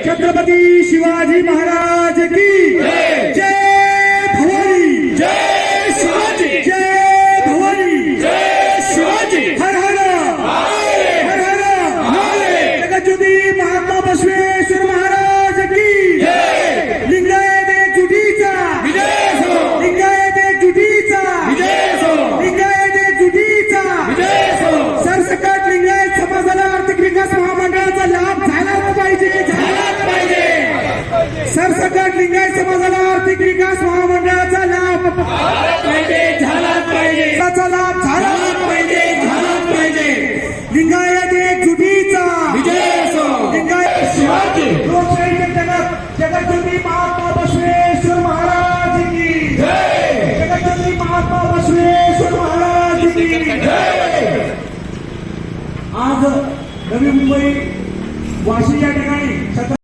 छत्रपती शिवाजी महाराज की जय भवानी, जय शिवाजी, जय भवानी, जय शिवाजी, हर हर हर हर महादेव, जगज्योती महात्मा बसवेश्वर महाराज की जय, लिंगायत एकजुटीचा विजय असो, लिंगायत एकजुटीचा विजय असो, लिंगायत एकजुटीचा विजय असो, सरसकट लिंगायत समाजाला आर्थिक विकास महामंडळाचा लाभ झालाच पाहिजे, झालाच पाहिजे, सरसकट लिंगायत समाजाला आर्थिक विकास महामंडळाचा लाभ झालाच पाहिजे, त्याचा लाभ झालाच पाहिजे, झालाच पाहिजे, लिंगायत एकजुटीचा विजय असो, लिंगायत शिवाजी, लोकशाहीचे जनक जगज्योती महात्मा बसवेश्वर महाराज की जय, जगज्योती महात्मा बसवेश्वर महाराज की जय. आज नवी मुंबई वाशी या ठिकाणी